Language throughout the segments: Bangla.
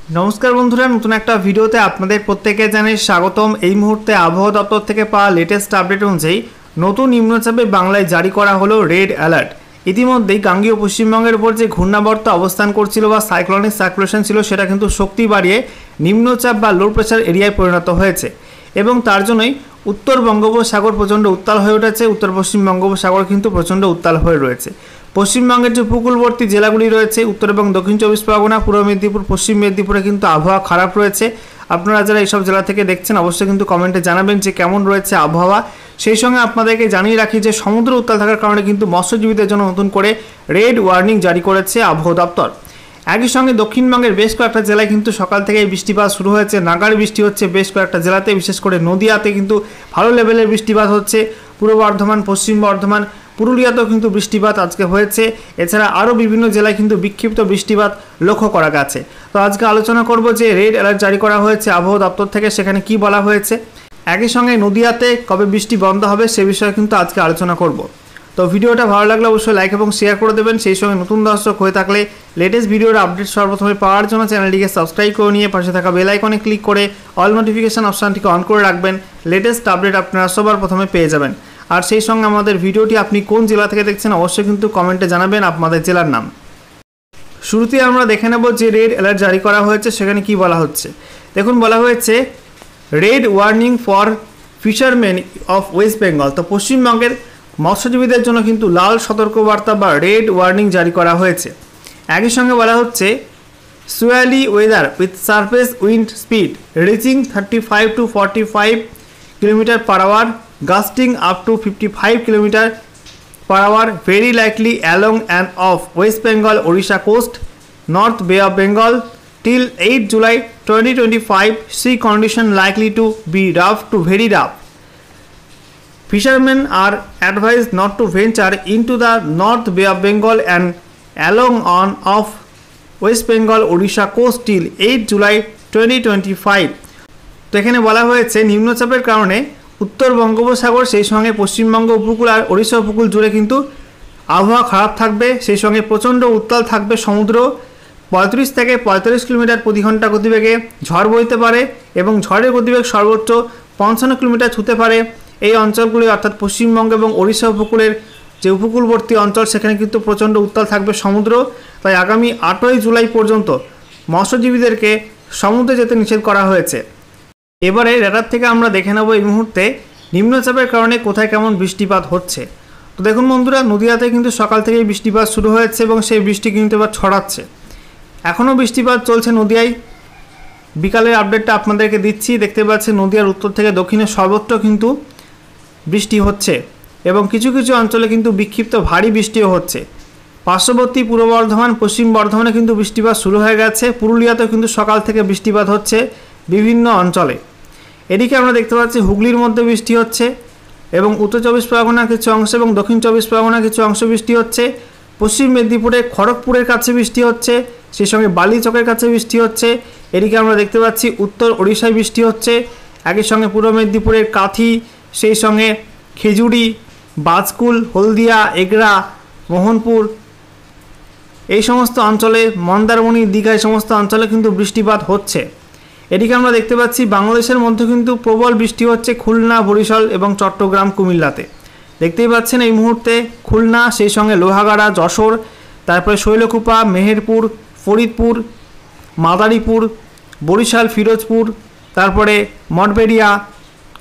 नमस्कार बंधुरा नतून एक भिडियोते आपनादेर प्रत्येके जानाई स्वागतम। এই মুহূর্তে আবহাওয়া দপ্তর থেকে পাওয়া লেটেস্ট আপডেট অনুযায়ী নতুন নিম্নচাপে বাংলায় জারি করা হলো রেড অ্যালার্ট। ইতিমধ্যেই গাঙ্গেয় পশ্চিমবঙ্গের উপর যে ঘূর্ণাবর্ত অবস্থান করছিল বা সাইক্লোনিক সার্কুলেশন ছিল সেটা কিন্তু শক্তি বাড়িয়ে নিম্নচাপ বা লো প্রেসার এরিয়ায় পরিণত হয়েছে এবং তার জন্যই উত্তর বঙ্গোপসাগর প্রচণ্ড উত্তাল হয়ে উঠেছে। উত্তর পশ্চিম বঙ্গোপসাগর কিন্তু প্রচণ্ড উত্তাল হয়ে রয়েছে। পশ্চিমবঙ্গের যে উপকূলবর্তী জেলাগুলি রয়েছে উত্তর এবং দক্ষিণ চব্বিশ পরগনা, পূর্ব মেদিনীপুর, পশ্চিম মেদিনীপুরে কিন্তু আবহাওয়া খারাপ রয়েছে। আপনারা যারা এইসব জেলা থেকে দেখছেন অবশ্যই কিন্তু কমেন্টে জানাবেন যে কেমন রয়েছে আবহাওয়া। সেই সঙ্গে আপনাদেরকে জানিয়ে রাখি যে সমুদ্র উত্তাল থাকার কারণে কিন্তু মৎস্যজীবীদের জন্য নতুন করে রেড ওয়ার্নিং জারি করেছে আবহাওয়া দপ্তর। একই সঙ্গে দক্ষিণবঙ্গের বেশ কয়েকটা জেলায় কিন্তু সকাল থেকে বৃষ্টিপাত শুরু হয়েছে, নাগাড় বৃষ্টি হচ্ছে বেশ কয়েকটা জেলাতে, বিশেষ করে নদিয়াতে কিন্তু ভালো লেভেলের বৃষ্টিপাত হচ্ছে। পূর্ব বর্ধমান, পশ্চিম বর্ধমান, পুরুলিয়াতেও কিন্তু বৃষ্টিপাত আজকে হয়েছে। এছাড়া আরও বিভিন্ন জেলায় কিন্তু বিক্ষিপ্ত বৃষ্টিপাত লক্ষ্য করা গেছে। তো আজকে আলোচনা করব যে রেড অ্যালার্ট জারি করা হয়েছে আবহাওয়া দপ্তর থেকে, সেখানে কি বলা হয়েছে। একই সঙ্গে নদিয়াতে কবে বৃষ্টি বন্ধ হবে সে বিষয়ে কিন্তু আজকে আলোচনা করব। তো ভিডিওটা ভালো লাগলে অবশ্যই লাইক এবং শেয়ার করে দেবেন। সেই সঙ্গে নতুন দর্শক হয়ে থাকলে লেটেস্ট ভিডিওর আপডেট সর্বপ্রথমে পাওয়ার জন্য চ্যানেলটিকে সাবস্ক্রাইব করে নিয়ে পাশে থাকা বেল আইকনে ক্লিক করে অল নোটিফিকেশন অপশানটিকে অন করে রাখবেন। লেটেস্ট আপডেট আপনারা সবার প্রথমে পেয়ে যাবেন। আর সেই সঙ্গে আমাদের ভিডিওটি আপনি কোন জেলা থেকে দেখছেন অবশ্যই কিন্তু কমেন্টে জানাবেন আপনাদের জেলার নাম। শুরুতেই আমরা দেখে নেব যে রেড অ্যালার্ট জারি করা হয়েছে সেখানে কি বলা হচ্ছে। দেখুন বলা হয়েছে red warning for fisherman of West Bengal. তো পশ্চিমবঙ্গের মৎস্যজীবীদের জন্য কিন্তু লাল সতর্কবার্তা বা রেড ওয়ার্নিং জারি করা হয়েছে। একই সঙ্গে বলা হচ্ছে squally weather with surface wind speed reaching 35 to 45 kilometre per hour, gusting up to 55 km per hour, very likely along and off West Bengal, Odisha coast, North Bay of Bengal till 8 July 2025. Sea condition likely to be rough to very rough. Fishermen are advised not to venture into the North Bay of Bengal and along on off West Bengal, Odisha coast till 8 July 2025. তো এখানে বলা হয়েছে নিম্নচাপের কারণে উত্তর বঙ্গোপসাগর সেই সঙ্গে পশ্চিমবঙ্গ উপকূল আর ওড়িশা উপকূল জুড়ে কিন্তু আবহাওয়া খারাপ থাকবে। সেই সঙ্গে প্রচণ্ড উত্তাল থাকবে সমুদ্র। 35 থেকে 45 কিলোমিটার প্রতি ঘন্টা গতিবেগে ঝড় বইতে পারে এবং ঝড়ের গতিবেগ সর্বোচ্চ 55 কিলোমিটার ছুঁতে পারে। এই অঞ্চলগুলি অর্থাৎ পশ্চিমবঙ্গ এবং ওড়িশা উপকূলের যে উপকূলবর্তী অঞ্চল সেখানে কিন্তু প্রচণ্ড উত্তাল থাকবে সমুদ্র। তাই আগামী 8ই জুলাই পর্যন্ত মৎস্যজীবীদেরকে সমুদ্রে যেতে নিষেধ করা হয়েছে। এবারে রেডার থেকে আমরা দেখে নেব এই মুহূর্তে নিম্নচাপের কারণে কোথায় কেমন বৃষ্টিপাত হচ্ছে। তো দেখুন বন্ধুরা, নদিয়াতে কিন্তু সকাল থেকেই বৃষ্টিপাত শুরু হয়েছে এবং সেই বৃষ্টি কিন্তু এবার ছড়াচ্ছে। এখনও বৃষ্টিপাত চলছে নদিয়ায়। বিকালের আপডেটটা আপনাদেরকে দিচ্ছি। দেখতে পাচ্ছেন নদিয়ার উত্তর থেকে দক্ষিণে সর্বত্র কিন্তু বৃষ্টি হচ্ছে এবং কিছু কিছু অঞ্চলে কিন্তু বিক্ষিপ্ত ভারী বৃষ্টিও হচ্ছে। পার্শ্ববর্তী পূর্ব বর্ধমান, পশ্চিম বর্ধমানে কিন্তু বৃষ্টিপাত শুরু হয়ে গেছে। পুরুলিয়াতেও কিন্তু সকাল থেকে বৃষ্টিপাত হচ্ছে বিভিন্ন অঞ্চলে। এদিকে আমরা দেখতে পাচ্ছি হুগলির মধ্যে বৃষ্টি হচ্ছে এবং উত্তর চব্বিশ পরগনার কিছু অংশ এবং দক্ষিণ চব্বিশ পরগনার কিছু অংশ বৃষ্টি হচ্ছে। পশ্চিম মেদিনীপুরে খড়গপুরের কাছে বৃষ্টি হচ্ছে, সেই সঙ্গে বালিচকের কাছে বৃষ্টি হচ্ছে। এদিকে আমরা দেখতে পাচ্ছি উত্তর ওড়িশায় বৃষ্টি হচ্ছে। একই সঙ্গে পূর্ব মেদিনীপুরের কাথি, সেই সঙ্গে খেজুরি, বাজকুল, হলদিয়া, এগরা, মোহনপুর এই সমস্ত অঞ্চলে, মন্দারমণি, দীঘা এই সমস্ত অঞ্চলে কিন্তু বৃষ্টিপাত হচ্ছে। এদিকে আমরা দেখতে পাচ্ছি বাংলাদেশের মধ্যে কিন্তু প্রবল বৃষ্টি হচ্ছে খুলনা, বরিশাল এবং চট্টগ্রাম, কুমিল্লাতে। দেখতেই পাচ্ছেন এই মুহূর্তে খুলনা, সেই সঙ্গে লোহাগাড়া, যশোর, তারপরে শৈলকুপা, মেহেরপুর, ফরিদপুর, মাদারীপুর, বরিশাল, ফিরোজপুর, তারপরে মঠবেড়িয়া,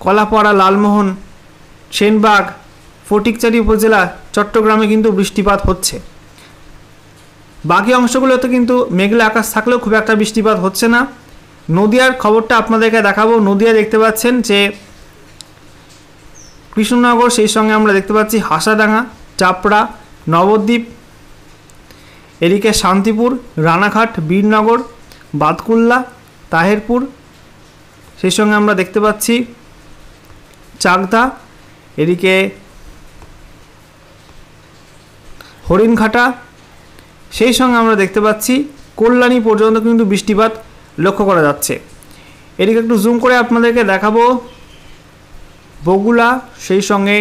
কলাপাড়া, লালমোহন, সেনবাগ, ফটিকচারি উপজেলা, চট্টগ্রামে কিন্তু বৃষ্টিপাত হচ্ছে। বাকি অংশগুলোতে কিন্তু মেঘলা আকাশ থাকলেও খুব একটা বৃষ্টিপাত হচ্ছে না। নদিয়ার খবরটা আপনাদেরকে দেখাবো। নদিয়া দেখতে পাচ্ছেন যে কৃষ্ণনগর, সেই সঙ্গে আমরা দেখতে পাচ্ছি হাসাডাঙ্গা, চাপড়া, নবদ্বীপ, এদিকে শান্তিপুর, রানাঘাট, বীরনগর, বাতকুল্লা, তাহেরপুর, সেই সঙ্গে আমরা দেখতে পাচ্ছি চাকদা, এদিকে হরিণঘাটা, সেই সঙ্গে আমরা দেখতে পাচ্ছি কল্যাণী পর্যন্ত কিন্তু বৃষ্টিপাত লক্ষ্য করা যাচ্ছে। এদিকে একটু জুম করে আপনাদেরকে দেখাবো বগুলা, সেই সঙ্গে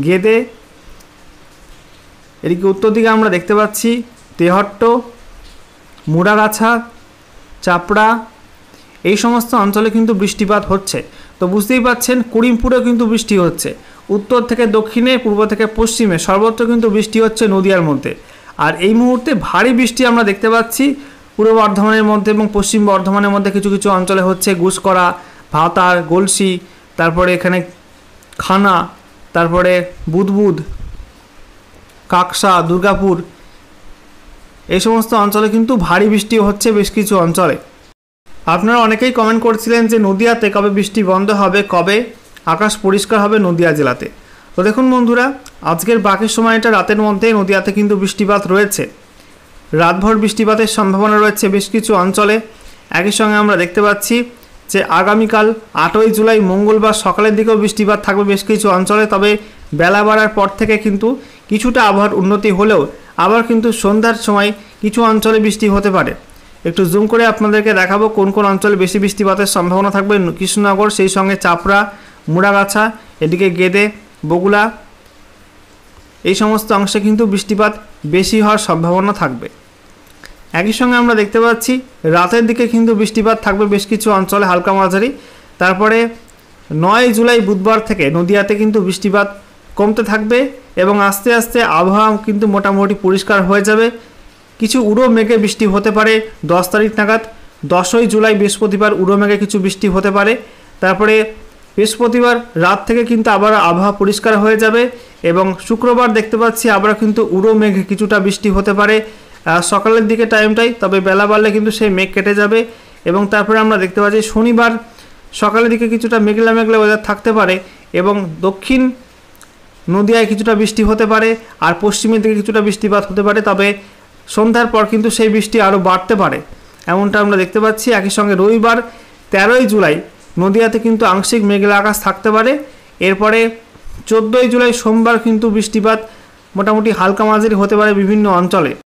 গেদে, এদিকে উত্তর দিকে আমরা দেখতে পাচ্ছি তেহট্ট, মুড়াগাছা, চাপড়া এই সমস্ত অঞ্চলে কিন্তু বৃষ্টিপাত হচ্ছে। তো বুঝতেই পাচ্ছেন করিমপুরেও কিন্তু বৃষ্টি হচ্ছে, উত্তর থেকে দক্ষিণে, পূর্ব থেকে পশ্চিমে সর্বত্র কিন্তু বৃষ্টি হচ্ছে নদিয়ার মধ্যে। আর এই মুহূর্তে ভারী বৃষ্টি আমরা দেখতে পাচ্ছি পূর্ব বর্ধমানের মধ্যে এবং পশ্চিম বর্ধমানের মধ্যে কিছু কিছু অঞ্চলে হচ্ছে। গুসকরা, ভাতার, গলসি, তারপরে এখানে খানা, তারপরে বুদবুদ, কাকসা, দুর্গাপুর এই সমস্ত অঞ্চলে কিন্তু ভারী বৃষ্টি হচ্ছে বেশ কিছু অঞ্চলে। আপনারা অনেকেই কমেন্ট করছিলেন যে নদিয়াতে কবে বৃষ্টি বন্ধ হবে, কবে আকাশ পরিষ্কার হবে নদিয়া জেলাতে। তো দেখুন বন্ধুরা, আজকের বাকি সময়টা রাতের মধ্যেই নদিয়াতে কিন্তু বৃষ্টিপাত রয়েছে। রাতভর বৃষ্টিপাতের সম্ভাবনা রয়েছে বেশ কিছু অঞ্চলে। একই সঙ্গে আমরা দেখতে পাচ্ছি যে আগামীকাল 8ই জুলাই মঙ্গলবার সকালের দিকেও বৃষ্টিপাত থাকবে বেশ কিছু অঞ্চলে। তবে বেলা বাড়ার পর থেকে কিন্তু কিছুটা আবহাওয়ার উন্নতি হলেও আবার কিন্তু সন্ধ্যার সময় কিছু অঞ্চলে বৃষ্টি হতে পারে। একটু জুম করে আপনাদেরকে দেখাবো কোন কোন অঞ্চলে বেশি বৃষ্টিপাতের সম্ভাবনা থাকবে। কৃষ্ণনগর, সেই সঙ্গে চাপড়া, মুড়াগাছা, এদিকে গেদে, বগুলা এই সমস্ত অংশে কিন্তু বৃষ্টিপাত বেশি হওয়ার সম্ভাবনা থাকবে। একই সঙ্গে আমরা দেখতে পাচ্ছি রাতের দিকে কিন্তু বৃষ্টিপাত থাকবে বেশ কিছু অঞ্চলে হালকা মাঝারি। তারপরে 9 জুলাই বুধবার থেকে নদিয়াতে কিন্তু বৃষ্টিপাত কমতে থাকবে এবং আস্তে আস্তে আবহাওয়া কিন্তু মোটামুটি পরিষ্কার হয়ে যাবে। কিছু উড়ো মেঘে বৃষ্টি হতে পারে 10 তারিখ নাগাদ। 10ই জুলাই বৃহস্পতিবার উড়ো মেঘে কিছু বৃষ্টি হতে পারে। তারপরে বৃহস্পতিবার রাত থেকে কিন্তু আবার আবহাওয়া পরিষ্কার হয়ে যাবে এবং শুক্রবার দেখতে পাচ্ছি আবার কিন্তু উড়ো মেঘে কিছুটা বৃষ্টি হতে পারে সকালের দিকে টাইমটাই। তবে বেলা বাড়লে কিন্তু সেই মেঘ কেটে যাবে এবং তারপরে আমরা দেখতে পাচ্ছি শনিবার সকালের দিকে কিছুটা মেঘলা মেঘলা ওয়েদার থাকতে পারে এবং দক্ষিণ নদিয়ায় কিছুটা বৃষ্টি হতে পারে আর পশ্চিমের দিকে কিছুটা বৃষ্টিপাত হতে পারে। তবে সন্ধ্যার পর কিন্তু সেই বৃষ্টি আরও বাড়তে পারে, এমনটা আমরা দেখতে পাচ্ছি। একই সঙ্গে রবিবার 13ই জুলাই নদিয়াতে কিন্তু আংশিক মেঘলা আকাশ থাকতে পারে। এরপরে 14ই জুলাই সোমবার কিন্তু বৃষ্টিপাত মোটামুটি হালকা মাঝারি হতে পারে বিভিন্ন অঞ্চলে।